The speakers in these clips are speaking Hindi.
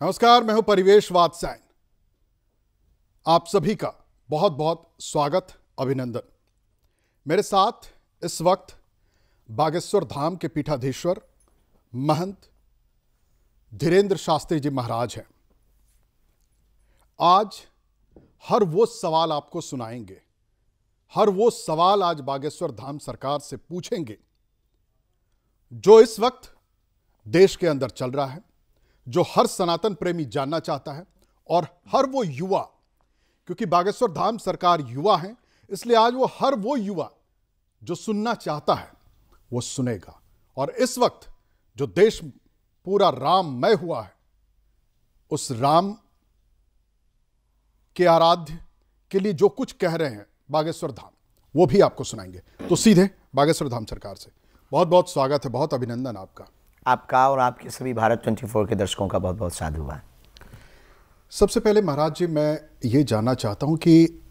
नमस्कार, मैं हूं परिवेश वात्स्यायन। आप सभी का बहुत बहुत स्वागत, अभिनंदन। मेरे साथ इस वक्त बागेश्वर धाम के पीठाधीश्वर महंत धीरेन्द्र शास्त्री जी महाराज हैं। आज हर वो सवाल आपको सुनाएंगे, हर वो सवाल आज बागेश्वर धाम सरकार से पूछेंगे जो इस वक्त देश के अंदर चल रहा है, जो हर सनातन प्रेमी जानना चाहता है और हर वो युवा, क्योंकि बागेश्वर धाम सरकार युवा है, इसलिए आज वो हर वो युवा जो सुनना चाहता है वो सुनेगा। और इस वक्त जो देश पूरा राममय हुआ है, उस राम के आराध्य के लिए जो कुछ कह रहे हैं बागेश्वर धाम, वो भी आपको सुनाएंगे। तो सीधे बागेश्वर धाम सरकार से बहुत बहुत स्वागत है, बहुत अभिनंदन आपका और आपके सभी भारत 24 के दर्शकों का बहुत बहुत साधुवाद। सबसे पहले महाराज जी, मैं ये जानना चाहता हूं कि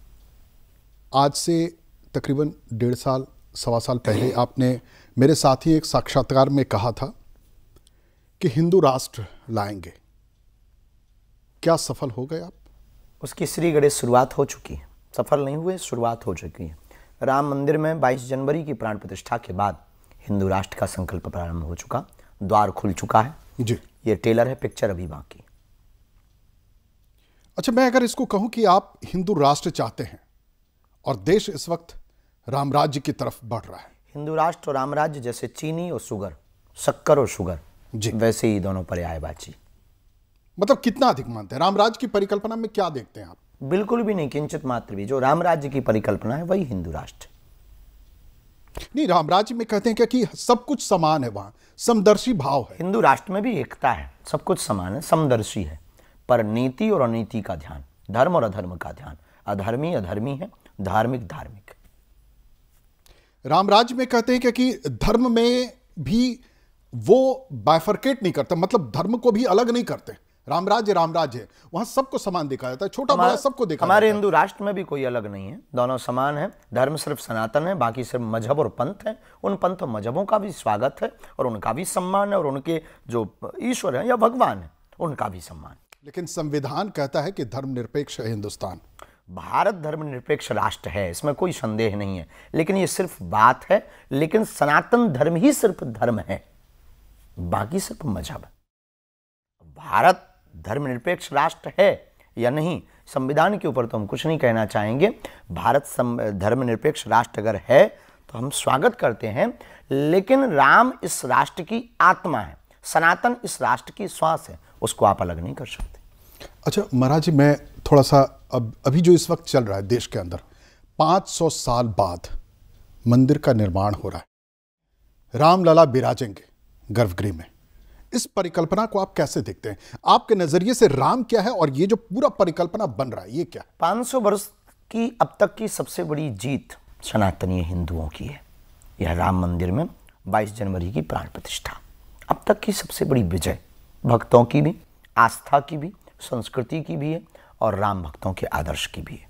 आज से तकरीबन 1.5 साल, 1.25 साल पहले आपने मेरे साथ ही एक साक्षात्कार में कहा था कि हिंदू राष्ट्र लाएंगे। क्या सफल हो गए आप? उसकी श्री गणेश शुरुआत हो चुकी है, सफल नहीं हुए, शुरुआत हो चुकी है। राम मंदिर में 22 जनवरी की प्राण प्रतिष्ठा के बाद हिंदू राष्ट्र का संकल्प प्रारंभ हो चुका, द्वार खुल चुका है जी। ये टेलर है, पिक्चर अभी बाकी। अच्छा, मैं अगर इसको कहूं कि आप हिंदू राष्ट्र चाहते हैं और देश इस वक्त राम राज्य की तरफ बढ़ रहा है। हिंदू राष्ट्र और राम राज्य जैसे चीनी और शुगर, शक्कर और शुगर जी, वैसे ही दोनों पर्यायवाची। मतलब कितना अधिक मानते हैं? राम राज्य की परिकल्पना में क्या देखते हैं आप? बिल्कुल भी नहीं, किंचित मात्र भी। जो राम राज्य की परिकल्पना है वही हिंदू राष्ट्र। नहीं, राम राज्य में कहते हैं क्या कि सब कुछ समान है, वहां समदर्शी भाव है। हिंदू राष्ट्र में भी एकता है, सब कुछ समान है, समदर्शी है, पर नीति और अनीति का ध्यान, धर्म और अधर्म का ध्यान। अधर्मी अधर्मी है, धार्मिक धार्मिक। राम राज्य में कहते हैं क्या कि धर्म में भी वो बाइफरकेट नहीं करते, मतलब धर्म को भी अलग नहीं करते। राम राज्य है, वहां सबको समान देखा जाता है, छोटा बड़ा सबको देखा जाता है। हमारे हिंदू राष्ट्र में भी कोई अलग नहीं है, दोनों समान है। धर्म सिर्फ सनातन है, बाकी सिर्फ मजहब और पंथ है। उन पंथ और मजहबों का भी स्वागत है और उनका भी सम्मान है, और उनके जो ईश्वर है या भगवान है उनका भी सम्मान। लेकिन संविधान कहता है कि धर्मनिरपेक्ष है हिंदुस्तान। भारत धर्मनिरपेक्ष राष्ट्र है, इसमें कोई संदेह नहीं है, लेकिन ये सिर्फ बात है। लेकिन सनातन धर्म ही सिर्फ धर्म है, बाकी सिर्फ मजहब है। भारत धर्मनिरपेक्ष राष्ट्र है या नहीं, संविधान के ऊपर तो हम कुछ नहीं कहना चाहेंगे। भारत धर्मनिरपेक्ष राष्ट्र अगर है तो हम स्वागत करते हैं, लेकिन राम इस राष्ट्र की आत्मा है, सनातन इस राष्ट्र की श्वास है, उसको आप अलग नहीं कर सकते। अच्छा महाराज जी, मैं थोड़ा सा अभी जो इस वक्त चल रहा है देश के अंदर, 500 साल बाद मंदिर का निर्माण हो रहा है, रामलला विराजेंगे गर्भगृह में। इस परिकल्पना को आप कैसे देखते हैं? आपके नजरिए से राम क्या है और ये जो पूरा परिकल्पना बन रहा है ये क्या है? 500 वर्ष की अब तक की सबसे बड़ी जीत सनातनीय हिंदुओं की है। यह राम मंदिर में 22 जनवरी की प्राण प्रतिष्ठा अब तक की सबसे बड़ी विजय, भक्तों की भी, आस्था की भी, संस्कृति की भी है और राम भक्तों के आदर्श की भी है।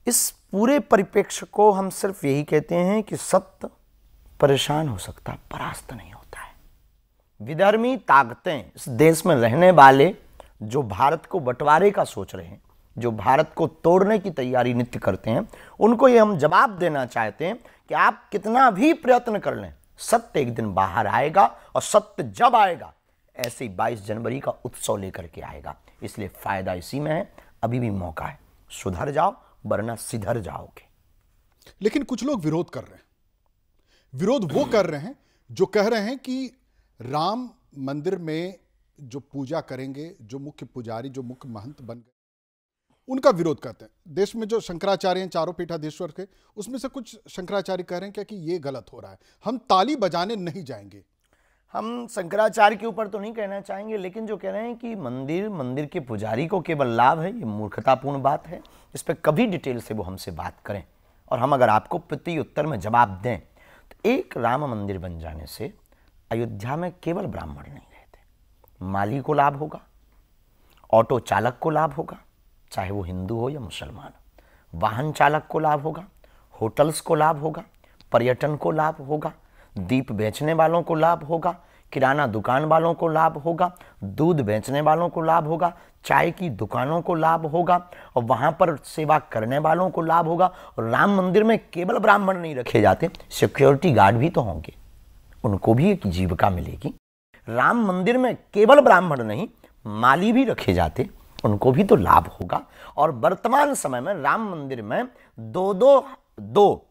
इस पूरे परिप्रेक्ष्य को हम सिर्फ यही कहते हैं कि सत्य परेशान हो सकता, परास्त नहीं होता है। विधर्मी ताकतें, इस देश में रहने वाले जो भारत को बंटवारे का सोच रहे हैं, जो भारत को तोड़ने की तैयारी नित्य करते हैं, उनको ये हम जवाब देना चाहते हैं कि आप कितना भी प्रयत्न कर लें, सत्य एक दिन बाहर आएगा, और सत्य जब आएगा ऐसे ही 22 जनवरी का उत्सव लेकर के आएगा। इसलिए फायदा इसी में है, अभी भी मौका है, सुधर जाओ वरना सिधर जाओगे। लेकिन कुछ लोग विरोध कर रहे हैं। विरोध वो कर रहे हैं जो कह रहे हैं कि राम मंदिर में जो पूजा करेंगे, जो मुख्य पुजारी, जो मुख्य महंत बन गए, उनका विरोध करते हैं। देश में जो शंकराचार्य हैं, चारों पीठाधीश्वर के, उसमें से कुछ शंकराचार्य कह रहे हैं क्या कि ये गलत हो रहा है, हम ताली बजाने नहीं जाएंगे। हम शंकराचार्य के ऊपर तो नहीं कहना चाहेंगे, लेकिन जो कह रहे हैं कि मंदिर के पुजारी को केवल लाभ है, ये मूर्खतापूर्ण बात है। इस पर कभी डिटेल से वो हमसे बात करें, और हम अगर आपको प्रति उत्तर में जवाब दें तो एक राम मंदिर बन जाने से अयोध्या में केवल ब्राह्मण नहीं रहते, माली को लाभ होगा, ऑटो चालक को लाभ होगा, चाहे वो हिंदू हो या मुसलमान, वाहन चालक को लाभ होगा, होटल्स को लाभ होगा, पर्यटन को लाभ होगा, दीप बेचने वालों को लाभ होगा, किराना दुकान वालों को लाभ होगा, दूध बेचने वालों को लाभ होगा, चाय की दुकानों को लाभ होगा और वहां पर सेवा करने वालों को लाभ होगा। और राम मंदिर में केवल ब्राह्मण नहीं रखे जाते, सिक्योरिटी गार्ड भी तो होंगे, उनको भी एक जीविका मिलेगी। राम मंदिर में केवल ब्राह्मण नहीं, माली भी रखे जाते, उनको भी तो लाभ होगा। और वर्तमान समय में राम मंदिर में दो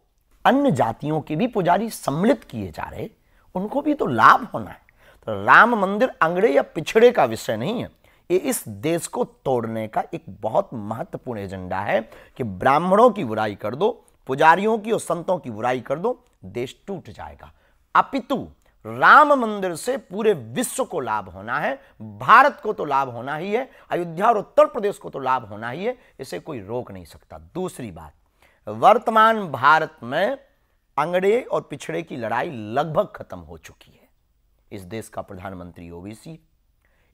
अन्य जातियों के भी पुजारी सम्मिलित किए जा रहे, उनको भी तो लाभ होना है। तो राम मंदिर अंगड़े या पिछड़े का विषय नहीं है, ये इस देश को तोड़ने का एक बहुत महत्वपूर्ण एजेंडा है कि ब्राह्मणों की बुराई कर दो, पुजारियों की और संतों की बुराई कर दो, देश टूट जाएगा। अपितु राम मंदिर से पूरे विश्व को लाभ होना है, भारत को तो लाभ होना ही है, अयोध्या और उत्तर प्रदेश को तो लाभ होना ही है, इसे कोई रोक नहीं सकता। दूसरी बात, वर्तमान भारत में अंगड़े और पिछड़े की लड़ाई लगभग खत्म हो चुकी है। इस देश का प्रधानमंत्री ओबीसी है,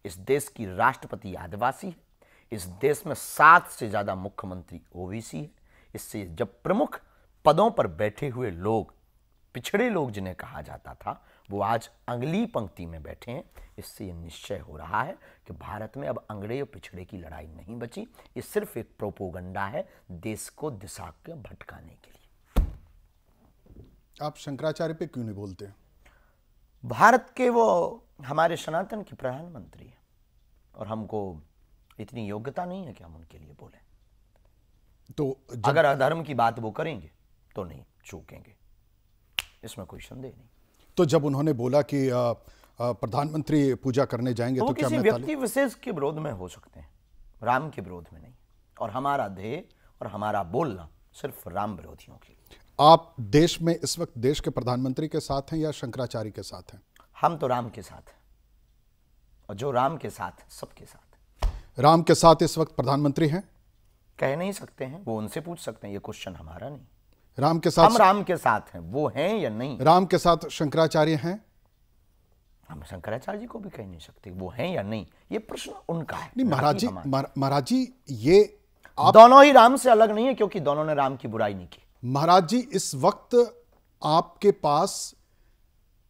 इस देश की राष्ट्रपति आदिवासी है, इस देश में 7 से ज्यादा मुख्यमंत्री ओबीसी है। इससे जब प्रमुख पदों पर बैठे हुए लोग, पिछड़े लोग जिन्हें कहा जाता था, वो आज अगली पंक्ति में बैठे हैं। इससे यह निश्चय हो रहा है कि भारत में अब अंगड़े और पिछड़े की लड़ाई नहीं बची, ये सिर्फ एक प्रोपोगंडा है देश को दिशा के भटकाने के लिए। आप शंकराचार्य पे क्यों नहीं बोलते? भारत के वो हमारे सनातन के प्रधानमंत्री हैं और हमको इतनी योग्यता नहीं है कि हम उनके लिए बोलें। तो अगर अधर्म की बात वो करेंगे तो नहीं चूकेंगे, इसमें कोई संदेह नहीं। तो जब उन्होंने बोला कि प्रधानमंत्री पूजा करने जाएंगे तो क्या किसी व्यक्ति विशेष के विरोध में हो सकते हैं, राम के विरोध में नहीं। और हमारा ध्येय और हमारा बोलना सिर्फ राम विरोधियों के लिए। आप देश में इस वक्त देश के प्रधानमंत्री के साथ हैं या शंकराचार्य के साथ हैं? हम तो राम के साथ हैं, और जो राम के साथ है सबके साथ है। राम के साथ इस वक्त प्रधानमंत्री हैं? कह नहीं सकते हैं, वो उनसे पूछ सकते हैं, ये क्वेश्चन हमारा नहीं। राम के साथ हम राम के साथ हैं, वो हैं या नहीं। राम के साथ शंकराचार्य हैं? हम शंकराचार्य जी को भी कह नहीं सकते वो हैं या नहीं, ये प्रश्न उनका है। नहीं महाराज जी ये दोनों ही राम से अलग नहीं है, क्योंकि दोनों ने राम की बुराई नहीं की। महाराज जी इस वक्त आपके पास,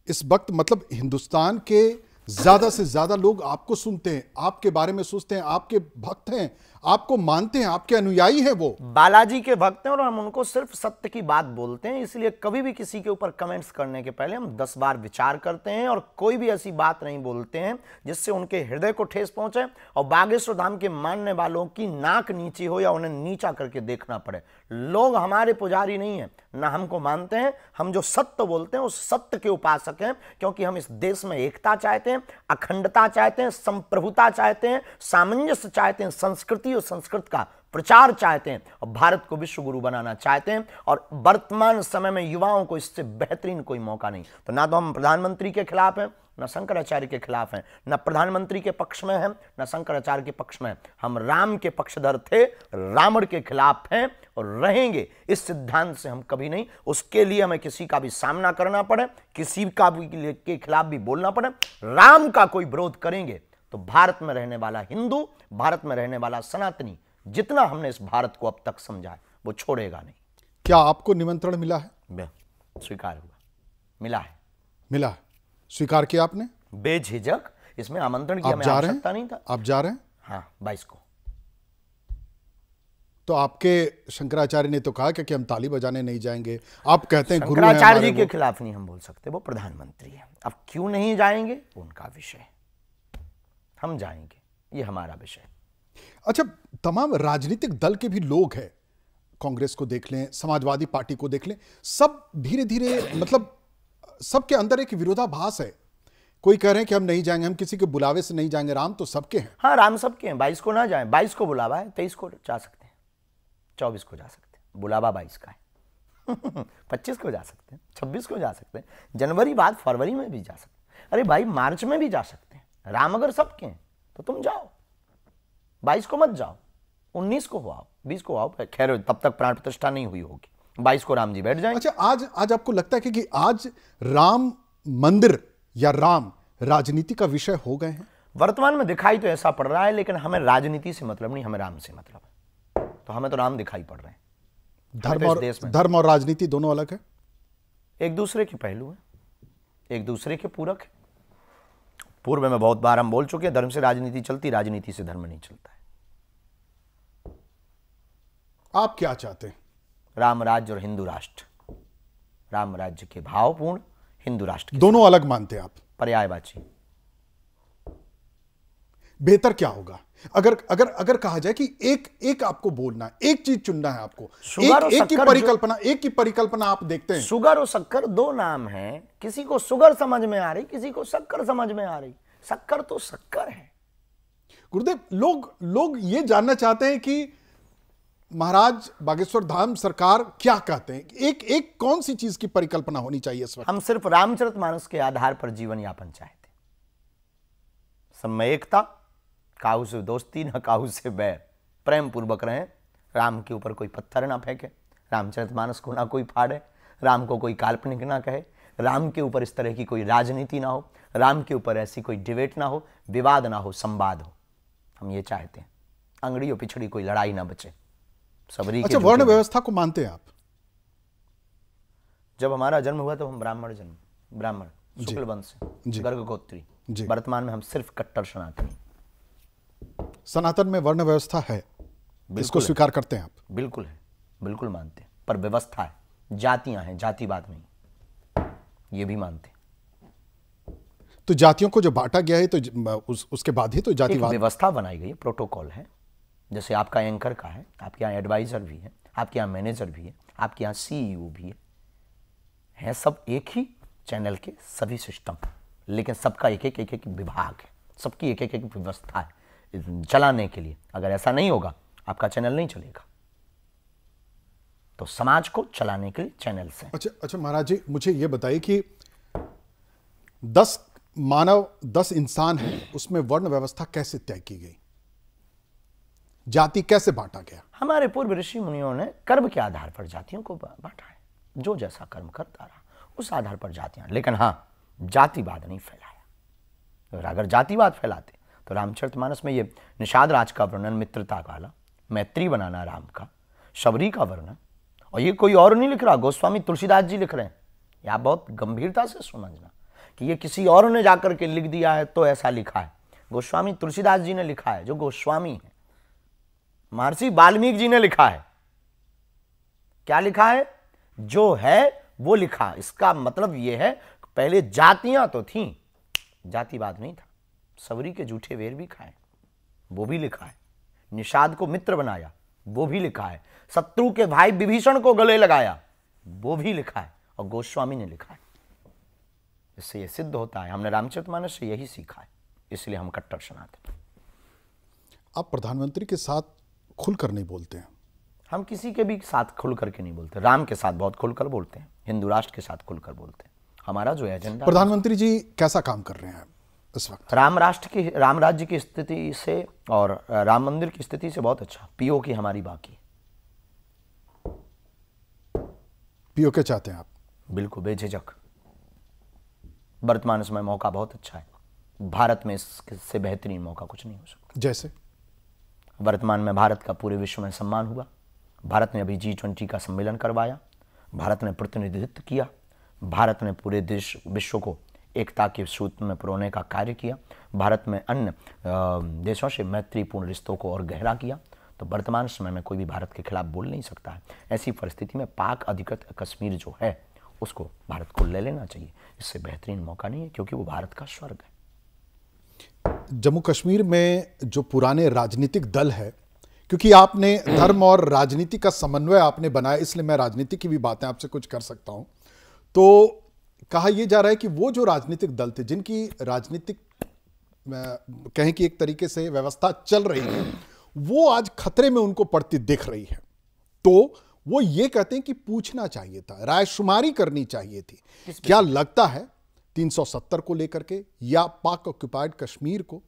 इस वक्त मतलब हिंदुस्तान के ज्यादा से ज्यादा लोग आपको सुनते हैं, आपके बारे में सोचते हैं, आपके भक्त हैं, आपको मानते हैं, आपके अनुयायी हैं। वो बालाजी के भक्त हैं और हम उनको सिर्फ सत्य की बात बोलते हैं। इसलिए कभी भी किसी के ऊपर कमेंट्स करने के पहले हम 10 बार विचार करते हैं और कोई भी ऐसी बात नहीं बोलते हैं जिससे उनके हृदय को ठेस पहुंचे और बागेश्वर धाम के मानने वालों की नाक नीची हो या उन्हें नीचा करके देखना पड़े। लोग हमारे पुजारी नहीं है, ना हमको मानते हैं। हम जो सत्य बोलते हैं उस सत्य के उपासक हैं, क्योंकि हम इस देश में एकता चाहते हैं, अखंडता चाहते हैं, संप्रभुता चाहते हैं, सामंजस्य चाहते हैं, संस्कृति और संस्कृत का प्रचार चाहते हैं और भारत को विश्व गुरु बनाना चाहते हैं। और वर्तमान समय में युवाओं को इससे बेहतरीन कोई मौका नहीं। तो ना तो हम प्रधानमंत्री के खिलाफ हैं, न शंकराचार्य के खिलाफ हैं, न प्रधानमंत्री के पक्ष में हैं, न शंकराचार्य के पक्ष में हैं। हम राम के पक्षधर थे, रावण के खिलाफ हैं और रहेंगे। इस सिद्धांत से हम कभी नहीं, उसके लिए हमें किसी का भी सामना करना पड़े, किसी का भी के खिलाफ भी बोलना पड़े, राम का कोई विरोध करेंगे तो भारत में रहने वाला हिंदू, भारत में रहने वाला सनातनी, जितना हमने इस भारत को अब तक समझा है वो छोड़ेगा नहीं। क्या आपको निमंत्रण मिला है? स्वीकार हुआ, मिला है। मिला है, स्वीकार किया आपने बेझिझक। इसमें आमंत्रण की हमें आवश्यकता नहीं था। आप जा रहे हैं? हाँ, 22 को। तो आपके शंकराचार्य ने तो कहा कि हम ताली बजाने नहीं जाएंगे, आप कहते हैं गुरु हैं शंकराचार्य जी के खिलाफ नहीं हम बोल सकते, वो प्रधानमंत्री हैं। अब क्यों नहीं जाएंगे उनका विषय, हम जाएंगे, ये हमारा विषय। अच्छा, तमाम राजनीतिक दल के भी लोग हैं, कांग्रेस को देख लें, समाजवादी पार्टी को देख लें, सब धीरे धीरे मतलब सबके अंदर एक विरोधाभास है। कोई कह रहे हैं कि हम नहीं जाएंगे, हम किसी के बुलावे से नहीं जाएंगे। राम तो सबके हैं। हाँ, राम सबके हैं। 22 को ना जाएं, 22 को बुलावा है, 23 को जा सकते हैं, 24 को जा सकते हैं, बुलावा 22 का है। 25 को जा सकते हैं, 26 को जा सकते हैं, जनवरी बाद फरवरी में भी जा सकते हैं। अरे भाई, मार्च में भी जा सकते हैं। राम अगर सबके हैं तो तुम जाओ, 22 को मत जाओ, 19 को हो आओ, 20 को आओ। खैर तब तक प्राण प्रतिष्ठा नहीं हुई होगी, 22 को राम जी बैठ जाएंगे। अच्छा, आज आपको लगता है कि आज राम मंदिर या राम राजनीति का विषय हो गए हैं? वर्तमान में दिखाई तो ऐसा पड़ रहा है, लेकिन हमें राजनीति से मतलब नहीं, हमें राम से मतलब है। तो हमें तो राम दिखाई पड़ रहे हैं। धर्म और राजनीति दोनों अलग है, एक दूसरे के पहलू है, एक दूसरे के पूरक है। पूर्व में बहुत बार हम बोल चुके हैं, धर्म से राजनीति चलती, राजनीति से धर्म नहीं चलता है। आप क्या चाहते हैं? राम राज्य और हिंदू राष्ट्र। राम राज्य के भावपूर्ण, हिंदू राष्ट्र के दोनों अलग मानते हैं आप? पर्यायवाची। बेहतर क्या होगा अगर अगर अगर कहा जाए कि एक आपको बोलना है, एक चीज चुनना है आपको, एक की परिकल्पना आप देखते हैं? शुगर और शक्कर दो नाम हैं, किसी को शुगर समझ में आ रही, किसी को शक्कर समझ में आ रही। शक्कर तो शक्कर है। गुरुदेव, लोग ये जानना चाहते हैं कि महाराज बागेश्वर धाम सरकार क्या कहते हैं, एक कौन सी चीज की परिकल्पना होनी चाहिए इस वक्त? हम सिर्फ रामचरितमानस के आधार पर जीवन यापन चाहते, सब में एकता, काहू से दोस्ती न काहू से बैर, प्रेम पूर्वक रहें, राम के ऊपर कोई पत्थर ना फेंके, रामचरितमानस को ना कोई फाड़े, राम को कोई काल्पनिक ना कहे, राम के ऊपर इस तरह की कोई राजनीति ना हो, राम के ऊपर ऐसी कोई डिबेट ना हो, विवाद ना हो, संवाद हो। हम ये चाहते हैं, अंगड़ियों पिछड़ी कोई लड़ाई ना बचे। सबरी अच्छा, वर्ण व्यवस्था को मानते हैं आप? जब हमारा जन्म हुआ तो हम ब्राह्मण शुक्ल वंश से, गर्ग गोत्री। वर्तमान में हम सिर्फ कट्टर सनातनी। सनातन में वर्ण व्यवस्था है, इसको स्वीकार करते हैं आप? बिल्कुल है, बिल्कुल मानते हैं, पर व्यवस्था है, जातियां हैं, जातिवाद नहीं, ये भी मानते हैं। तो जातियों को जो बांटा गया है, तो उसके बाद ही तो जातिवाद, व्यवस्था बनाई गई है, प्रोटोकॉल है। जैसे आपका एंकर का है, आपके यहाँ एडवाइजर भी है, आपके यहाँ मैनेजर भी है, आपके यहाँ सीईओ भी है सब एक ही चैनल के सभी सिस्टम, लेकिन सबका एक एक विभाग है, सबकी एक एक व्यवस्था है चलाने के लिए। अगर ऐसा नहीं होगा, आपका चैनल नहीं चलेगा। तो समाज को चलाने के लिए चैनल से। अच्छा महाराज जी, मुझे यह बताइए कि 10 मानव, 10 इंसान हैं, उसमें वर्ण व्यवस्था कैसे तय की गई? जाति कैसे बांटा गया? हमारे पूर्व ऋषि मुनियों ने कर्म के आधार पर जातियों को बांटा है, जो जैसा कर्म करता रहा उस आधार पर जातियां। लेकिन हाँ, जातिवाद नहीं फैलाया। अगर जातिवाद फैलाते तो रामचरितमानस में ये निषाद राज का वर्णन, मित्रता वाला, मैत्री बनाना राम का, शबरी का वर्णन, और ये कोई और नहीं लिख रहा, गोस्वामी तुलसीदास जी लिख रहे हैं। ये आप बहुत गंभीरता से समझना कि ये किसी और ने जाकर के लिख दिया है तो ऐसा लिखा है। गोस्वामी तुलसीदास जी ने लिखा है, जो गोस्वामी है। महर्षि वाल्मीकि जी ने लिखा है। क्या लिखा है? जो है वो लिखा। इसका मतलब ये है, पहले जातियां तो थीं, जातिवाद नहीं था। सबरी के जूठे वेर भी खाए, वो भी लिखा है। निषाद को मित्र बनाया, वो भी लिखा है। शत्रु के भाई विभीषण को गले लगाया, वो भी लिखा है, और गोस्वामी ने लिखा है। इससे यह सिद्ध होता है, हमने रामचरितमानस से यही सीखा है, इसलिए हम कट्टर सनातन। आप प्रधानमंत्री के साथ खुलकर नहीं बोलते हैं? हम किसी के भी साथ खुल करके नहीं बोलते। राम के साथ बहुत खुलकर बोलते हैं, हिंदू राष्ट्र के साथ खुलकर बोलते हैं। हमारा जो एजेंडा। प्रधानमंत्री जी कैसा काम कर रहे हैं इस वक्त? राम राज्य की स्थिति से और राम मंदिर की स्थिति से बहुत अच्छा। पीओ की हमारी बाकी। पीओ के चाहते हैं आप? बिल्कुल बेझिझक। वर्तमान समय मौका बहुत अच्छा है, भारत में इससे बेहतरीन मौका कुछ नहीं हो सकता। जैसे वर्तमान में भारत का पूरे विश्व में सम्मान हुआ। भारत ने अभी G20 का सम्मेलन करवाया, भारत ने प्रतिनिधित्व किया, भारत ने पूरे देश विश्व को एकता के सूत्र में पिरोने का कार्य किया, भारत में अन्य देशों से मैत्रीपूर्ण रिश्तों को और गहरा किया। तो वर्तमान समय में कोई भी भारत के खिलाफ बोल नहीं सकता है। ऐसी परिस्थिति में पाक अधिकृत कश्मीर जो है उसको भारत को ले लेना चाहिए। इससे बेहतरीन मौका नहीं है, क्योंकि वो भारत का स्वर्ग है। जम्मू कश्मीर में जो पुराने राजनीतिक दल है, क्योंकि आपने धर्म और राजनीति का समन्वय आपने बनाया, इसलिए मैं राजनीति की भी बातें आपसे कुछ कर सकता हूं। तो कहा यह जा रहा है कि वो जो राजनीतिक दल थे, जिनकी राजनीतिक कहें कि एक तरीके से व्यवस्था चल रही है, वो आज खतरे में उनको पड़ती दिख रही है। तो वो ये कहते हैं कि पूछना चाहिए था, रायशुमारी करनी चाहिए थी। क्या लगता है 370 को लेकर के या पाक ऑक्युपाइड कश्मीर को?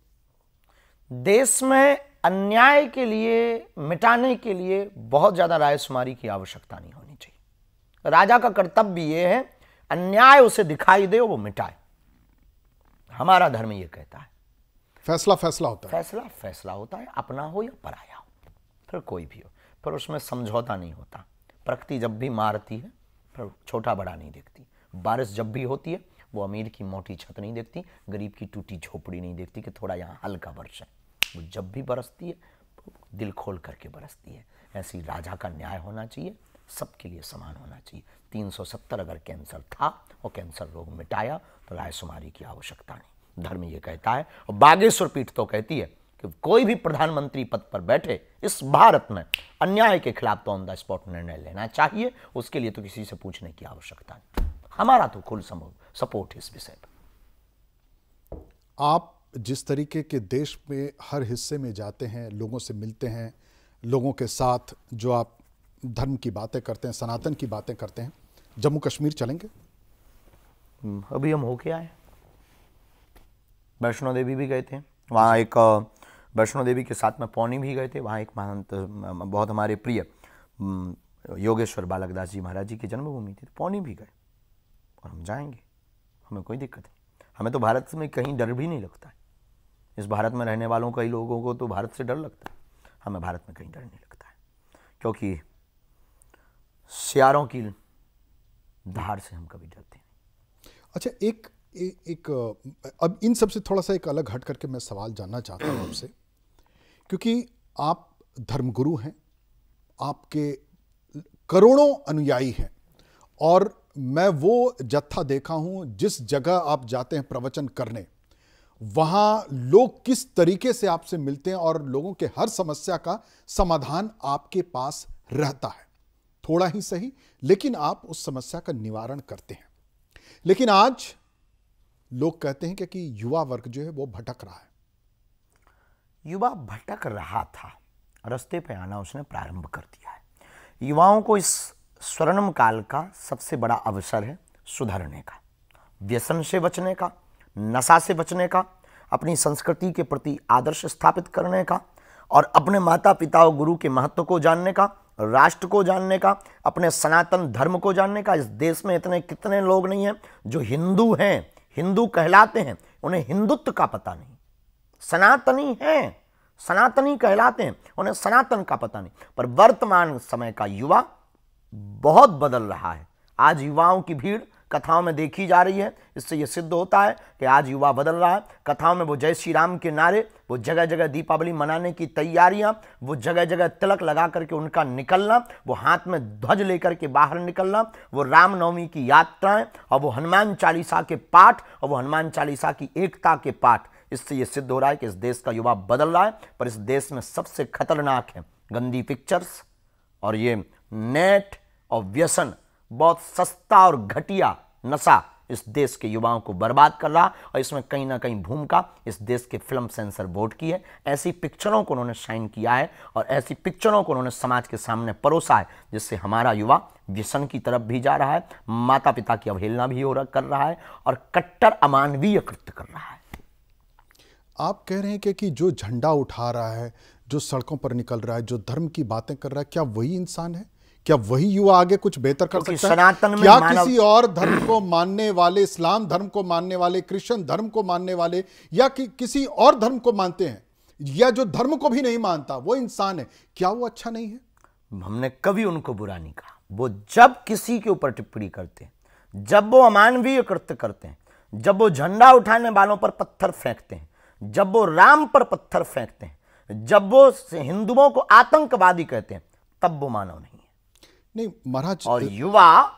देश में अन्याय के लिए, मिटाने के लिए बहुत ज्यादा रायशुमारी की आवश्यकता नहीं होनी चाहिए। राजा का कर्तव्य यह है, अन्याय उसे दिखाई दे वो मिटाए। हमारा धर्म यह कहता है फैसला फैसला होता है, फैसला होता है, अपना हो या पराया हो, फिर कोई भी हो, फिर उसमें समझौता नहीं होता। प्रकृति जब भी मारती है फिर छोटा बड़ा नहीं देखती। बारिश जब भी होती है वो अमीर की मोटी छत नहीं देखती, गरीब की टूटी झोपड़ी नहीं देखती कि थोड़ा यहाँ हल्का वर्षा है। वो जब भी बरसती है दिल खोल करके बरसती है। ऐसी राजा का न्याय होना चाहिए, सबके लिए समान होना चाहिए। 370 अगर कैंसर था और कैंसर रोग मिटाया तो रायशुमारी की आवश्यकता नहीं। धर्म ये कहता है और बागेश्वर पीठ तो कहती है कि कोई भी प्रधानमंत्री पद पर बैठे इस भारत में अन्याय के खिलाफ तो ऑन द स्पॉट निर्णय लेना चाहिए, उसके लिए तो किसी से पूछने की आवश्यकता नहीं। हमारा तो खुल सपोर्ट है इस विषय पर। आप जिस तरीके के देश में हर हिस्से में जाते हैं, लोगों से मिलते हैं, लोगों के साथ जो आप धर्म की बातें करते हैं, सनातन की बातें करते हैं, जम्मू कश्मीर चलेंगे? अभी हम होके आए, वैष्णो देवी भी गए थे, वहाँ एक वैष्णो देवी के साथ में पौनी भी गए थे। वहाँ एक महंत बहुत हमारे प्रिय योगेश्वर बालकदास जी महाराज जी की जन्मभूमि थी, तो पौनी भी गए और हम जाएंगे, हमें कोई दिक्कत नहीं। हमें तो भारत में कहीं डर भी नहीं लगता है। इस भारत में रहने वालों कई लोगों को तो भारत से डर लगता है, हमें भारत में कहीं डर नहीं लगता है, क्योंकि सियारों की धार से हम कभी डरते नहीं। अच्छा, एक अब इन सब से थोड़ा सा एक अलग हट करके मैं सवाल जानना चाहता हूँ आपसे, क्योंकि आप धर्मगुरु हैं, आपके करोड़ों अनुयायी हैं और मैं वो जत्था देखा हूं जिस जगह आप जाते हैं प्रवचन करने, वहां लोग किस तरीके से आपसे मिलते हैं और लोगों के हर समस्या का समाधान आपके पास रहता है। थोड़ा ही सही, लेकिन आप उस समस्या का निवारण करते हैं। लेकिन आज लोग कहते हैं कि युवा वर्ग जो है वो भटक रहा है। युवा भटक रहा था, रास्ते पे आना उसने प्रारंभ कर दिया है। युवाओं को इस स्वर्णिम काल का सबसे बड़ा अवसर है सुधरने का, व्यसन से बचने का, नशा से बचने का, अपनी संस्कृति के प्रति आदर्श स्थापित करने का और अपने माता पिता और गुरु के महत्व को जानने का, राष्ट्र को जानने का, अपने सनातन धर्म को जानने का। इस देश में इतने कितने लोग नहीं हैं जो हिंदू हैं, हिंदू कहलाते हैं, उन्हें हिंदुत्व का पता नहीं। सनातनी हैं, सनातनी कहलाते हैं, उन्हें सनातन का पता नहीं। पर वर्तमान समय का युवा बहुत बदल रहा है। आज युवाओं की भीड़ कथाओं में देखी जा रही है। इससे यह सिद्ध होता है कि आज युवा बदल रहा है। कथाओं में वो जय श्री राम के नारे, वो जगह जगह दीपावली मनाने की तैयारियां, वो जगह जगह तिलक लगा करके उनका निकलना, वो हाथ में ध्वज लेकर के बाहर निकलना, वो रामनवमी की यात्राएं और वो हनुमान चालीसा के पाठ और वो हनुमान चालीसा की एकता के पाठ। इससे यह सिद्ध हो रहा है कि इस देश का युवा बदल रहा है। पर इस देश में सबसे खतरनाक है गंदी पिक्चर्स और ये नेट और व्यसन, बहुत सस्ता और घटिया नशा इस देश के युवाओं को बर्बाद कर रहा। और इसमें कहीं ना कहीं भूमिका इस देश के फिल्म सेंसर बोर्ड की है। ऐसी पिक्चरों को उन्होंने साइन किया है और ऐसी पिक्चरों को उन्होंने समाज के सामने परोसा है, जिससे हमारा युवा व्यसन की तरफ भी जा रहा है, माता पिता की अवहेलना भी कर रहा है और कट्टर अमानवीय कृत्य कर रहा है। आप कह रहे हैं कि जो झंडा उठा रहा है, जो सड़कों पर निकल रहा है, जो धर्म की बातें कर रहा है, क्या वही इंसान है? क्या वही युवा आगे कुछ बेहतर कर सकता है? सनातन में क्या किसी और धर्म को मानने वाले, इस्लाम धर्म को मानने वाले, क्रिश्चियन धर्म को मानने वाले या किसी और धर्म को मानते हैं या जो धर्म को भी नहीं मानता वो इंसान है, क्या वो अच्छा नहीं है? हमने कभी उनको बुरा नहीं कहा। वो जब किसी के ऊपर टिप्पणी करते हैं, जब वो अमानवीय कृत्य करते हैं, जब वो झंडा उठाने वालों पर पत्थर फेंकते हैं, जब वो राम पर पत्थर फेंकते हैं, जब वो हिंदुओं को आतंकवादी कहते हैं, तब वो मानव नहीं है। नहीं महाराज, और युवा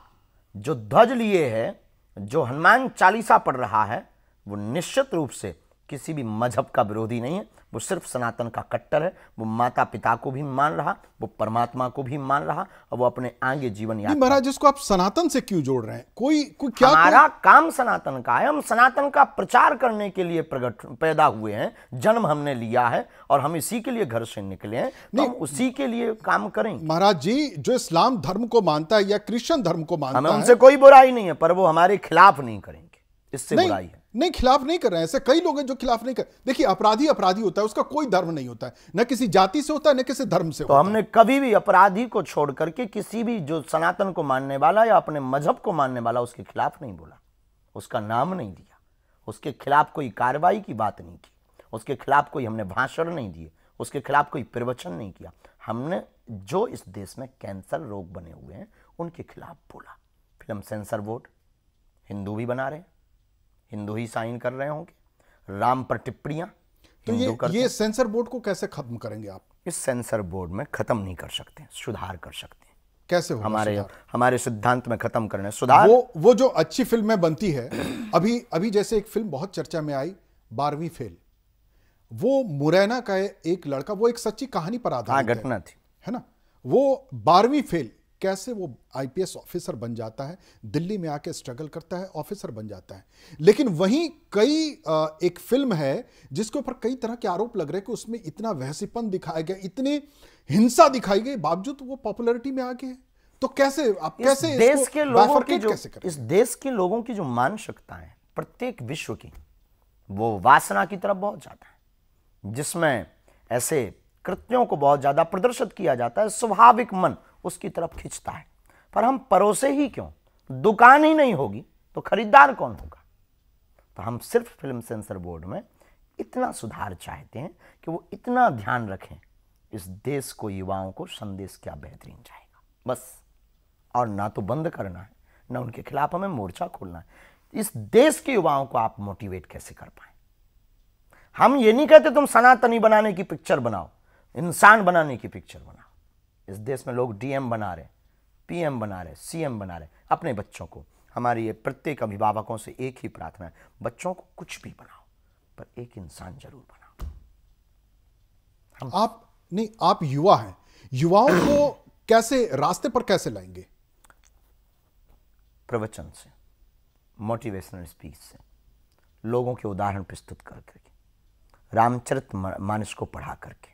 जो ध्वज लिए है, जो हनुमान चालीसा पढ़ रहा है, वो निश्चित रूप से किसी भी मजहब का विरोधी नहीं है। वो सिर्फ सनातन का कट्टर है। वो माता पिता को भी मान रहा, वो परमात्मा को भी मान रहा और वो अपने आगे जीवन यात्रा। महाराज, इसको आप सनातन से क्यों जोड़ रहे हैं? कोई क्या हमारा काम सनातन का है। हम सनातन का प्रचार करने के लिए पैदा हुए हैं, जन्म हमने लिया है और हम इसी के लिए घर से निकले हैं, तो हम उसी के लिए काम करेंगे। महाराज जी, जो इस्लाम धर्म को मानता है या क्रिश्चियन धर्म को मानता है, हमें उनसे कोई बुराई नहीं है, पर वो हमारे खिलाफ नहीं करेंगे, इससे बुराई है। नहीं, खिलाफ नहीं कर रहे हैं। ऐसे कई लोग हैं जो खिलाफ नहीं कर। देखिए, अपराधी अपराधी होता है, उसका कोई धर्म नहीं होता है, न किसी जाति से होता है न किसी धर्म से तो होता हमने कभी भी अपराधी को छोड़ करके किसी भी जो सनातन को मानने वाला या अपने मजहब को मानने वाला उसके खिलाफ नहीं बोला, उसका नाम नहीं दिया, उसके खिलाफ कोई कार्रवाई की बात नहीं की, उसके खिलाफ कोई हमने भाषण नहीं दिए, उसके खिलाफ कोई प्रवचन नहीं किया। हमने जो इस देश में कैंसर रोग बने हुए हैं उनके खिलाफ बोला। फिल्म सेंसर बोर्ड हिंदू भी बना रहे हैं, हिंदू ही साइन कर रहे होंगे। राम पर टिप्पणियां तो ये सेंसर बोर्ड को कैसे खत्म करेंगे आप? इस सेंसर बोर्ड में खत्म नहीं कर सकते, सुधार कर सकते हैं। कैसे होगा हमारे सिद्धांत में खत्म करने सुधार। वो जो अच्छी फिल्में बनती है, अभी जैसे एक फिल्म बहुत चर्चा में आई 12वीं फेल, वो मुरैना का एक लड़का, वो एक सच्ची कहानी पर आधारित घटना थी, है ना। वो 12वीं फेल, कैसे वो आईपीएस ऑफिसर बन जाता है, दिल्ली में आके स्ट्रगल करता है, ऑफिसर बन जाता है। लेकिन वहीं एक फिल्म है जिसके ऊपर कई तरह के आरोप लग रहे हैं कि उसमें इतना वहसीपन दिखाया गया, इतनी हिंसा दिखाई गई, बावजूद वो पॉपुलैरिटी में आ गए। तो कैसे इस देश के लोगों की इस देश के लोगों की जो मानसिकता है प्रत्येक विश्व की, वो वासना की तरफ बहुत ज्यादा है, जिसमें ऐसे कृत्यों को बहुत ज्यादा प्रदर्शित किया जाता है। स्वाभाविक मन उसकी तरफ खींचता है। पर हम परोसे ही क्यों? दुकान ही नहीं होगी तो खरीदार कौन होगा? तो हम सिर्फ फिल्म सेंसर बोर्ड में इतना सुधार चाहते हैं कि वो इतना ध्यान रखें, इस देश को, युवाओं को संदेश क्या बेहतरीन जाएगा, बस। और ना तो बंद करना है, ना उनके खिलाफ हमें मोर्चा खोलना है। इस देश के युवाओं को आप मोटिवेट कैसे कर पाए? हम ये नहीं कहते तुम सनातनी बनाने की पिक्चर बनाओ, इंसान बनाने की पिक्चर बनाओ। इस देश में लोग डीएम बना रहे, पीएम बना रहे, सीएम बना रहे अपने बच्चों को। हमारी ये प्रत्येक अभिभावकों से एक ही प्रार्थना है, बच्चों को कुछ भी बनाओ पर एक इंसान जरूर बनाओ। आप युवा हैं, युवाओं को कैसे रास्ते पर कैसे लाएंगे? प्रवचन से, मोटिवेशनल स्पीच से, लोगों के उदाहरण प्रस्तुत करके, रामचरितमानस को पढ़ा करके,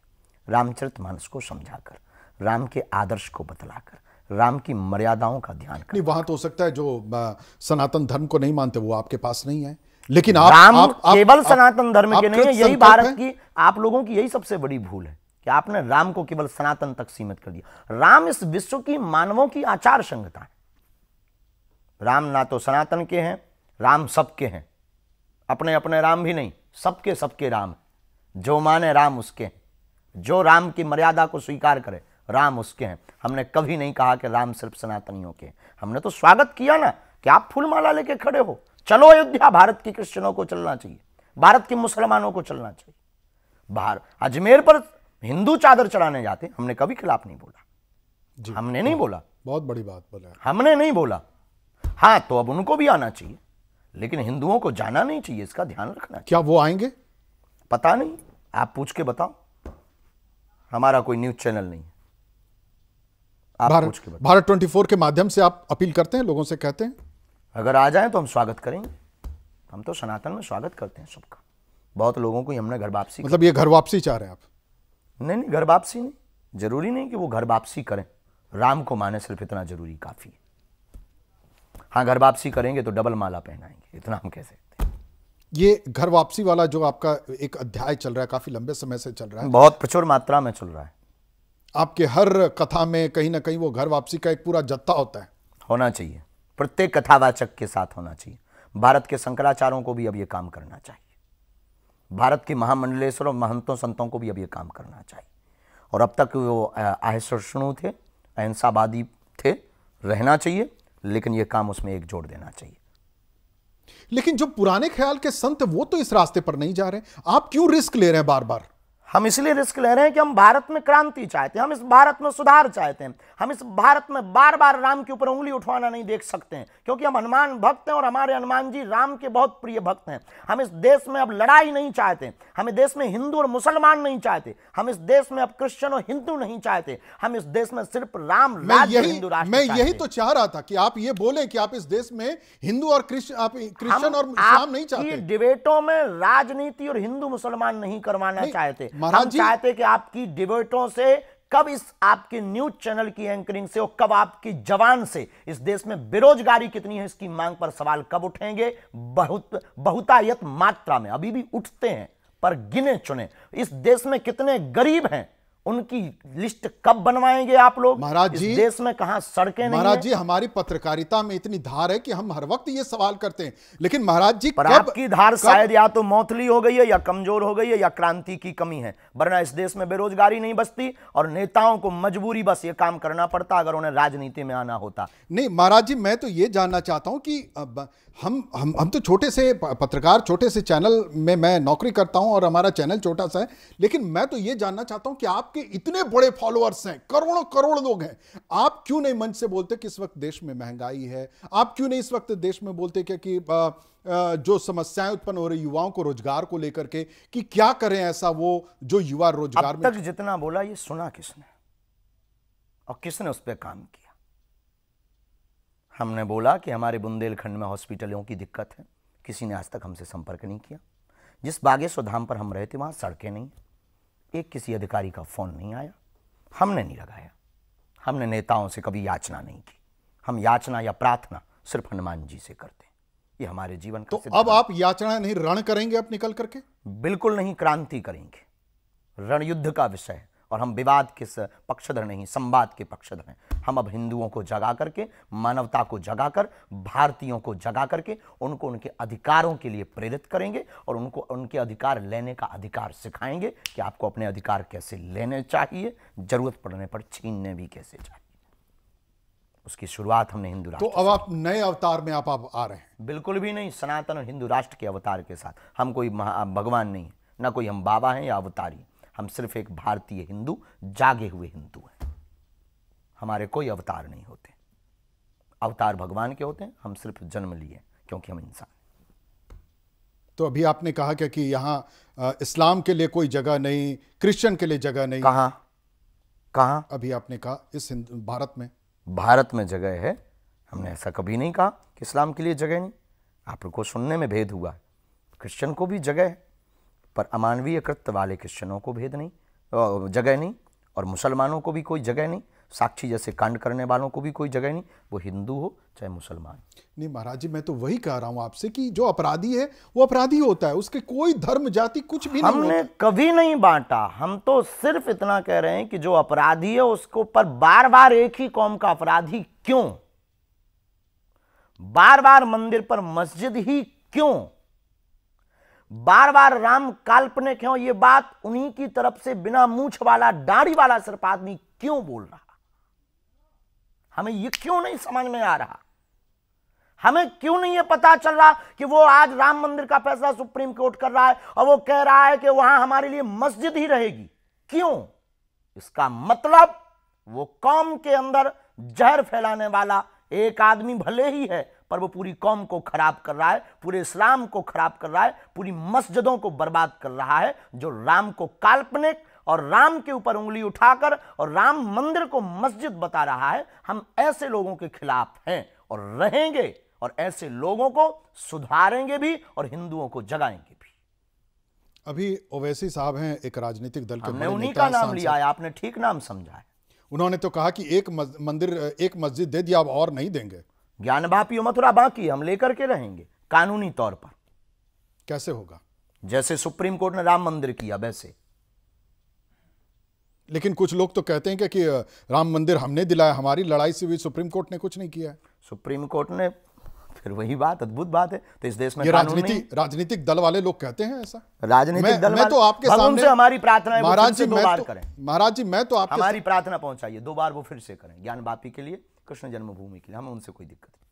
रामचरितमानस को समझाकर, राम के आदर्श को बतलाकर, राम की मर्यादाओं का ध्यान कर। नहीं, वहां तो हो सकता है जो सनातन धर्म को नहीं मानते वो आपके पास नहीं है, लेकिन राम केवल सनातन धर्म के नहीं है। यही भारत की, आप लोगों की यही सबसे बड़ी भूल है कि आपने राम को केवल सनातन तक सीमित कर दिया। राम इस विश्व की, मानवों की आचार संहिता है। राम ना तो सनातन के हैं, राम सबके हैं। अपने अपने राम भी नहीं, सबके सबके राम। जो माने राम उसके हैं, जो राम की मर्यादा को स्वीकार करे राम उसके हैं। हमने कभी नहीं कहा कि राम सिर्फ सनातनियों के। हमने तो स्वागत किया ना कि आप फूलमाला लेके खड़े हो, चलो अयोध्या। भारत की क्रिश्चियनों को चलना चाहिए, भारत के मुसलमानों को चलना चाहिए। बाहर अजमेर पर हिंदू चादर चढ़ाने जाते, हमने कभी खिलाफ नहीं बोला, हमने नहीं बोला। बहुत बड़ी बात बोला, हमने नहीं बोला। हाँ, तो अब उनको भी आना चाहिए, लेकिन हिंदुओं को जाना नहीं चाहिए, इसका ध्यान रखना चाहिए। क्या वो आएंगे? पता नहीं, आप पूछ के बताओ। हमारा कोई न्यूज चैनल नहीं है, आप पूछ के बताओ। भारत 24 के माध्यम से आप अपील करते हैं, लोगों से कहते हैं अगर आ जाएं तो हम स्वागत करेंगे। हम तो सनातन में स्वागत करते हैं सबका। बहुत लोगों को हमने घर वापसी, मतलब ये घर वापसी चाह रहे हैं आप? नहीं, घर वापसी नहीं, जरूरी नहीं कि वो घर वापसी करें। राम को माने सिर्फ इतना जरूरी काफी है। हाँ, घर वापसी करेंगे तो डबल माला पहनाएंगे, इतना हम कह सकते हैं। ये घर वापसी वाला जो आपका एक अध्याय चल रहा है, काफी लंबे समय से चल रहा है, बहुत प्रचुर मात्रा में चल रहा है। आपके हर कथा में कहीं ना कहीं वो घर वापसी का एक पूरा जत्था होता है। होना चाहिए, प्रत्येक कथावाचक के साथ होना चाहिए। भारत के शंकराचार्यों को भी अब ये काम करना चाहिए। भारत के महामंडलेश्वर और महंतों संतों को भी अब ये काम करना चाहिए। और अब तक वो अहिंसणु थे, अहिंसावादी थे, रहना चाहिए, लेकिन ये काम उसमें एक जोड़ देना चाहिए। लेकिन जो पुराने ख्याल के संत वो तो इस रास्ते पर नहीं जा रहे, आप क्यों रिस्क ले रहे हैं बार बार? हम इसलिए रिस्क ले रहे हैं कि हम भारत में क्रांति चाहते हैं, हम इस भारत में सुधार चाहते हैं। हम इस भारत में बार बार राम के ऊपर उंगली उठवाना नहीं देख सकते हैं, क्योंकि हम हनुमान भक्त हैं और हमारे हनुमान जी राम के बहुत प्रिय भक्त हैं। हम इस देश में अब लड़ाई नहीं चाहते, हम इस देश में हिंदू और मुसलमान नहीं चाहते, हम इस देश में अब क्रिश्चियन और हिंदू नहीं चाहते, हम इस देश में सिर्फ राम राज्य हिंदू राष्ट्र। मैं यही तो चाह रहा था कि आप ये बोले कि आप इस देश में हिंदू और क्रिश्चियन और इस्लाम नहीं चाहते। डिबेटों में राजनीति और हिंदू मुसलमान नहीं करवाना चाहते। हम चाहते कि आपकी डिबेटों से, कब इस आपके न्यूज चैनल की एंकरिंग से और कब आपकी जवान से इस देश में बेरोजगारी कितनी है इसकी मांग पर सवाल कब उठेंगे। बहुतायत मात्रा में अभी भी उठते हैं, पर गिने चुने। इस देश में कितने गरीब हैं उनकी लिस्ट कब बनवाएंगे आप लोग? महाराज इस जी, देश में कहां सड़कें नहीं महाराज है? जी, हमारी पत्रकारिता में इतनी धार है कि हम हर वक्त ये सवाल करते हैं, लेकिन महाराज जी पर आपकी धार शायद या तो मौतली हो गई है, या कमजोर हो गई है, या क्रांति की कमी है, वरना इस देश में बेरोजगारी नहीं बचती और नेताओं को मजबूरी बस ये काम करना पड़ता अगर उन्हें राजनीति में आना होता। नहीं महाराज जी, मैं तो ये जानना चाहता हूं कि हम तो छोटे से पत्रकार, छोटे से चैनल में मैं नौकरी करता हूं और हमारा चैनल छोटा सा है, लेकिन मैं तो ये जानना चाहता हूं कि आपके इतने बड़े फॉलोअर्स हैं, करोड़ों करोड़ लोग हैं, आप क्यों नहीं मंच से बोलते कि इस वक्त देश में महंगाई है? आप क्यों नहीं इस वक्त देश में बोलते कि जो समस्याएं उत्पन्न हो रही युवाओं को रोजगार को लेकर के, कि क्या करें ऐसा वो जो युवा रोजगार अब तक जितना बोला ये सुना किसने और किसने उस पर काम किया? हमने बोला कि हमारे बुंदेलखंड में हॉस्पिटलों की दिक्कत है, किसी ने आज तक हमसे संपर्क नहीं किया। जिस बागेश्वर धाम पर हम रहे थे वहां सड़कें नहीं, एक किसी अधिकारी का फोन नहीं आया, हमने नहीं लगाया। हमने नेताओं से कभी याचना नहीं की, हम याचना या प्रार्थना सिर्फ हनुमान जी से करते हैं, ये हमारे जीवन का। तो अब आप याचना नहीं, रण करेंगे अब निकल करके? बिल्कुल नहीं, क्रांति करेंगे। रण युद्ध का विषय है और हम विवाद के पक्षधर नहीं, संवाद के पक्षधर हैं। हम अब हिंदुओं को जगा करके, मानवता को जगाकर, भारतीयों को जगा करके उनको उनके अधिकारों के लिए प्रेरित करेंगे और उनको उनके अधिकार लेने का अधिकार सिखाएंगे कि आपको अपने अधिकार कैसे लेने चाहिए, जरूरत पड़ने पर छीनने भी कैसे चाहिए। उसकी शुरुआत हमने हिंदू राष्ट्र। तो अब आप नए अवतार में आप आ रहे हैं? बिल्कुल भी नहीं, सनातन और हिंदू राष्ट्र के अवतार के साथ। हम कोई भगवान नहीं, ना कोई हम बाबा हैं या अवतारी, हम सिर्फ एक भारतीय हिंदू, जागे हुए हिंदू हैं। हमारे कोई अवतार नहीं होते, अवतार भगवान के होते हैं, हम सिर्फ जन्म लिए क्योंकि हम इंसान। तो अभी आपने कहा कि यहाँ इस्लाम के लिए कोई जगह नहीं, क्रिश्चियन के लिए जगह नहीं। कहां? अभी आपने कहा इस भारत में जगह है। हमने ऐसा कभी नहीं कहा कि इस्लाम के लिए जगह नहीं। आपको सुनने में भेद हुआ है। क्रिश्चियन को भी जगह है, पर अमानवीय कृत्य वाले क्रिश्चियनों को भेद नहीं, जगह नहीं, और मुसलमानों को भी कोई जगह नहीं, साक्षी जैसे कांड करने वालों को भी कोई जगह नहीं, वो हिंदू हो चाहे मुसलमान। नहीं महाराज जी, मैं तो वही कह रहा हूं आपसे कि जो अपराधी है वो अपराधी होता है, उसके कोई धर्म जाति कुछ भी नहीं होता। हमने कभी नहीं बांटा, हम तो सिर्फ इतना कह रहे हैं कि जो अपराधी है उसको, पर बार बार एक ही कौम का अपराधी क्यों? बार बार मंदिर पर मस्जिद ही क्यों? बार बार राम काल्पनिक क्यों? ये बात उन्हीं की तरफ से बिना मूंछ वाला, दाढ़ी वाला सिर्फ आदमी क्यों बोल रहा? हमें ये क्यों नहीं समझ में आ रहा? हमें क्यों नहीं ये पता चल रहा कि वो आज राम मंदिर का फैसला सुप्रीम कोर्ट कर रहा है और वो कह रहा है कि वहां हमारे लिए मस्जिद ही रहेगी? क्यों? इसका मतलब वो कौम के अंदर जहर फैलाने वाला एक आदमी भले ही है, पर वो पूरी कौम को खराब कर रहा है, पूरे इस्लाम को खराब कर रहा है, पूरी मस्जिदों को बर्बाद कर रहा है, जो राम को काल्पनिक और राम के ऊपर उंगली उठाकर और राम मंदिर को मस्जिद बता रहा है। हम ऐसे लोगों के खिलाफ हैं और रहेंगे, और ऐसे लोगों को सुधारेंगे भी और हिंदुओं को जगाएंगे भी। अभी ओवैसी साहब हैं एक राजनीतिक दल के, हमने उन्हीं का नाम लिया है, आपने ठीक नाम समझा है। उन्होंने तो कहा कि एक मंदिर, एक मस्जिद दे दिया, अब और नहीं देंगे। ज्ञान वापी मथुरा बाकी हम लेकर के रहेंगे कानूनी तौर पर। कैसे होगा? जैसे सुप्रीम कोर्ट ने राम मंदिर किया वैसे। लेकिन कुछ लोग तो कहते हैं कि राम मंदिर हमने दिलाया, हमारी लड़ाई से भी सुप्रीम कोर्ट ने कुछ नहीं किया है। सुप्रीम कोर्ट ने, फिर वही बात, अद्भुत बात है। तो इस देश में ये राजनीतिक दल वाले लोग कहते हैं ऐसा। राजनीतिक दल मैं तो आपके सामने हमारी प्रार्थना है महाराज जी, 2 बार करें। महाराज जी, मैं तो आपके हमारी प्रार्थना पहुंचाइए, 2 बार वो फिर से करें, ज्ञान वापी के लिए, कृष्ण जन्मभूमि के लिए, हमें उनसे कोई दिक्कत नहीं।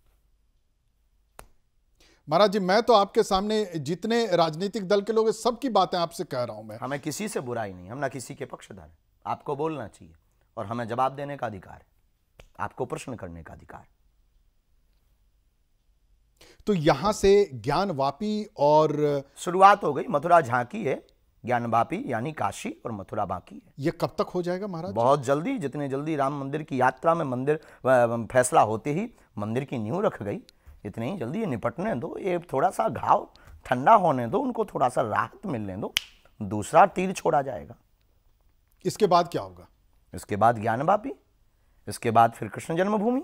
महाराज जी, मैं तो आपके सामने जितने राजनीतिक दल के लोग, सबकी बातें आपसे कह रहा हूं मैं। हमें किसी से बुराई नहीं, हम ना किसी के पक्षधर हैं। आपको बोलना चाहिए और हमें जवाब देने का अधिकार है, आपको प्रश्न करने का अधिकार। तो यहां से ज्ञान वापी और शुरुआत हो गई, मथुरा झांकी है, ज्ञान वापी यानी काशी और मथुरा बाकी है। ये कब तक हो जाएगा महाराज? बहुत जल्दी, जितने जल्दी राम मंदिर की यात्रा में मंदिर फैसला होते ही मंदिर की नींव रख गई, इतने ही जल्दी ये निपटने दो, ये थोड़ा सा घाव ठंडा होने दो, उनको थोड़ा सा राहत मिलने दो, दूसरा तीर छोड़ा जाएगा। इसके बाद क्या होगा? इसके बाद ज्ञान वापी, इसके बाद फिर कृष्ण जन्मभूमि।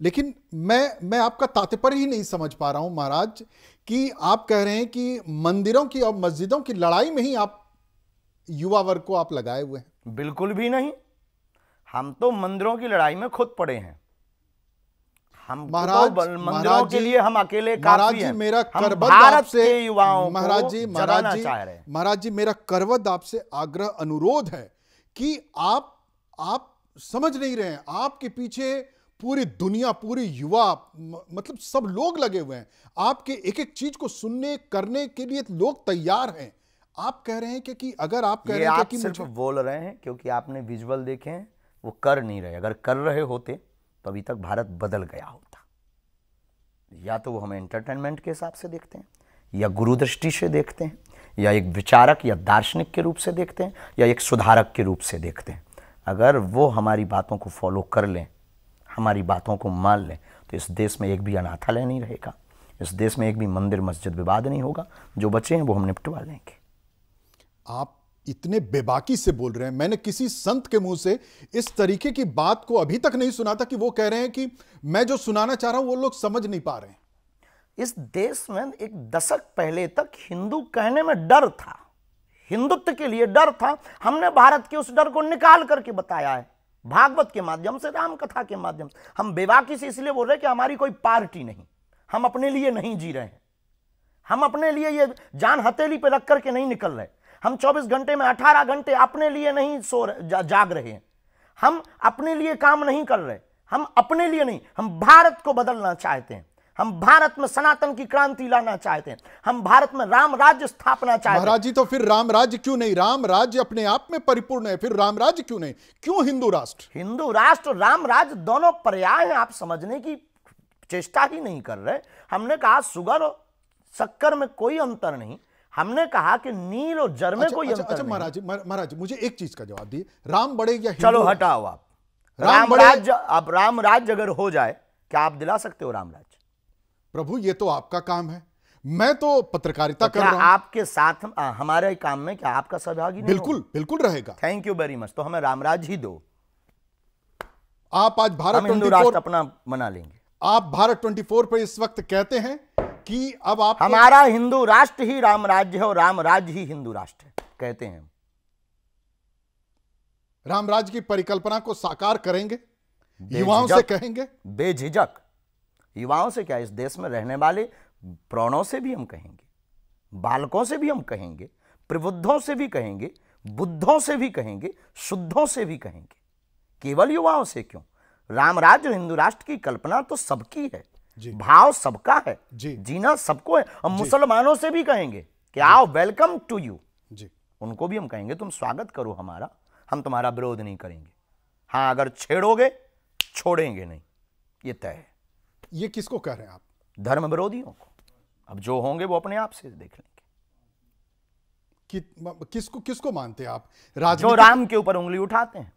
लेकिन मैं आपका तात्पर्य ही नहीं समझ पा रहा हूं महाराज कि आप कह रहे हैं कि मंदिरों की और मस्जिदों की लड़ाई में ही आप युवा वर्ग को आप लगाए हुए हैं। बिल्कुल भी नहीं, हम तो मंदिरों की लड़ाई में खुद पड़े हैं। हम तो मंदिरों के लिए हम अकेले काफी हैं। मेरा हम करबद्ध भारत आपसे के युवाओं महाराज को जी जगाना चाह रहे हैं। महाराज जी मेरा करबद्ध आपसे आग्रह अनुरोध है कि आप समझ नहीं रहे हैं, आपके पीछे पूरी दुनिया, पूरी युवा, मतलब सब लोग लगे हुए हैं। आपके एक एक चीज को सुनने करने के लिए लोग तैयार हैं। आप कह रहे हैं कि अगर आप कह रहे हैं कि सिर्फ बोल रहे हैं क्योंकि आपने विजुअल देखे हैं, वो कर नहीं रहे। अगर कर रहे होते तो अभी तक भारत बदल गया होता। या तो वो हमें एंटरटेनमेंट के हिसाब से देखते हैं, या गुरु दृष्टि से देखते हैं, या एक विचारक या दार्शनिक के रूप से देखते हैं, या एक सुधारक के रूप से देखते हैं। अगर वो हमारी बातों को फॉलो कर लें, हमारी बातों को मान लें, तो इस देश में एक भी अनाथालय नहीं रहेगा, इस देश में एक भी मंदिर मस्जिद विवाद नहीं होगा। जो बचे हैं वो हम निपटवा लेंगे। आप इतने बेबाकी से बोल रहे हैं। मैंने किसी संत के मुंह से इस तरीके की बात को अभी तक नहीं सुना था कि वो कह रहे हैं कि मैं जो सुनाना चाह रहा हूं वो लोग समझ नहीं पा रहे हैं। इस देश में एक दशक पहले तक हिंदू कहने में डर था, हिंदुत्व के लिए डर था। हमने भारत के उस डर को निकाल करके बताया है, भागवत के माध्यम से, राम कथा के माध्यम से। हम बेबाकी से इसलिए बोल रहे हैं कि हमारी कोई पार्टी नहीं, हम अपने लिए नहीं जी रहे हैं, हम अपने लिए ये जान हथेली पे रख करके नहीं निकल रहे। हम 24 घंटे में 18 घंटे अपने लिए नहीं जाग रहे हैं, हम अपने लिए काम नहीं कर रहे, हम अपने लिए नहीं, हम भारत को बदलना चाहते हैं, हम भारत में सनातन की क्रांति लाना चाहते हैं, हम भारत में राम राज्य स्थापना चाहते हैं। महाराज जी, तो फिर राम राज्य क्यों नहीं? राम राज्य अपने आप में परिपूर्ण है, फिर राम राज्य क्यों नहीं? क्यों हिंदू राष्ट्र? हिंदू राष्ट्र और राम राज्य दोनों पर्याय हैं, आप समझने की चेष्टा ही नहीं कर रहे। हमने कहा शुगर और शक्कर में कोई अंतर नहीं, हमने कहा कि नील और जर में कोई अंतर नहीं। महाराज जी मुझे एक चीज का जवाब दिए, राम बड़े या चलो हटाओ आप, राम राज्य, अब राम राज्य अगर हो जाए, क्या आप दिला सकते हो राम राज्य? प्रभु ये तो आपका काम है, मैं तो पत्रकारिता कर रहा हूं। आपके साथ हमारे काम में क्या आपका सहभागी नहीं? बिल्कुल बिल्कुल रहेगा। Thank you very much. तो हमें राम राज्य ही दो। आप आज भारत 24 हिंदू राष्ट्र अपना बना लेंगे। आप भारत 24 पर इस वक्त कहते हैं कि अब आप हमारा हिंदू राष्ट्र ही राम राज्य है और राम राज्य ही हिंदू राष्ट्र है, कहते हैं। राम राज्य की परिकल्पना को साकार करेंगे, युवाओं से कहेंगे बेझिझक। युवाओं से क्या, इस देश में रहने वाले प्राणों से भी हम कहेंगे, बालकों से भी हम कहेंगे, प्रबुद्धों से भी कहेंगे, बुद्धों से भी कहेंगे, शुद्धों से भी कहेंगे। केवल युवाओं से क्यों? राम राज्य हिंदू राष्ट्र की कल्पना तो सबकी है, भाव सबका है, जीना सबको है। हम मुसलमानों से भी कहेंगे कि आओ, वेलकम टू यू। उनको भी हम कहेंगे तुम स्वागत करो हमारा, हम तुम्हारा विरोध नहीं करेंगे। हाँ, अगर छेड़ोगे छोड़ेंगे नहीं, ये तय है। ये किसको कह रहे हैं आप? धर्म विरोधियों को। अब जो होंगे वो अपने आप से देख लेंगे। किसको मानते हैं आप? जो राम के ऊपर उंगली उठाते हैं,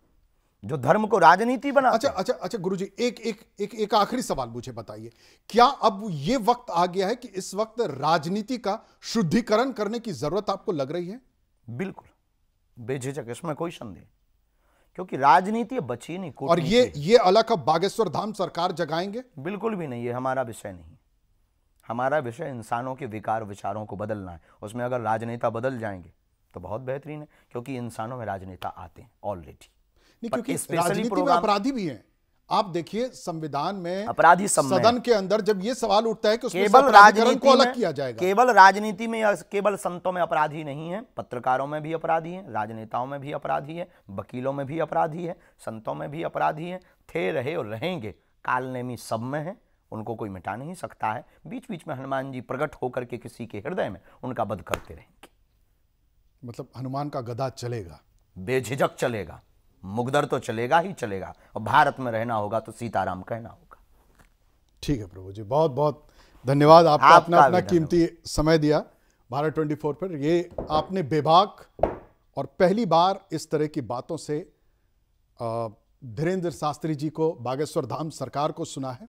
जो धर्म को राजनीति बनाते हैं। अच्छा गुरुजी, एक आखिरी सवाल मुझे बताइए, क्या अब ये वक्त आ गया है कि इस वक्त राजनीति का शुद्धिकरण करने की जरूरत आपको लग रही है? बिल्कुल बेझिझक, इसमें कोई संदेह, क्योंकि राजनीति बची नहीं। और ये अलग अब बागेश्वर धाम सरकार जगाएंगे? बिल्कुल भी नहीं, ये हमारा विषय नहीं। हमारा विषय इंसानों के विकार विचारों को बदलना है। उसमें अगर राजनेता बदल जाएंगे तो बहुत बेहतरीन है, क्योंकि इंसानों में राजनेता आते हैं ऑलरेडी। नहीं, क्योंकि राजनीति में अपराधी भी हैं। आप देखिए संविधान में अपराधी सदन के अंदर जब ये सवाल उठता है कि उसमें केवल राजनीति को अलग किया जाएगा। केवल राजनीति में या केवल संतों में अपराधी नहीं है, पत्रकारों में भी अपराधी है, राजनेताओं में भी अपराधी है, वकीलों में भी अपराधी है, संतों में भी अपराधी है। थे, रहे और रहेंगे, कालनेमी सब में है, उनको कोई मिटा नहीं सकता है। बीच बीच में हनुमान जी प्रकट होकर के किसी के हृदय में उनका वध करते रहेंगे। मतलब हनुमान का गदा चलेगा, बेझिझक चलेगा, मुगदर तो चलेगा ही चलेगा, और भारत में रहना होगा तो सीताराम कहना होगा। ठीक है प्रभु जी, बहुत बहुत धन्यवाद। आपका अपना कीमती समय दिया भारत 24 पर। ये आपने बेबाक और पहली बार इस तरह की बातों से धीरेन्द्र शास्त्री जी को, बागेश्वर धाम सरकार को सुना है।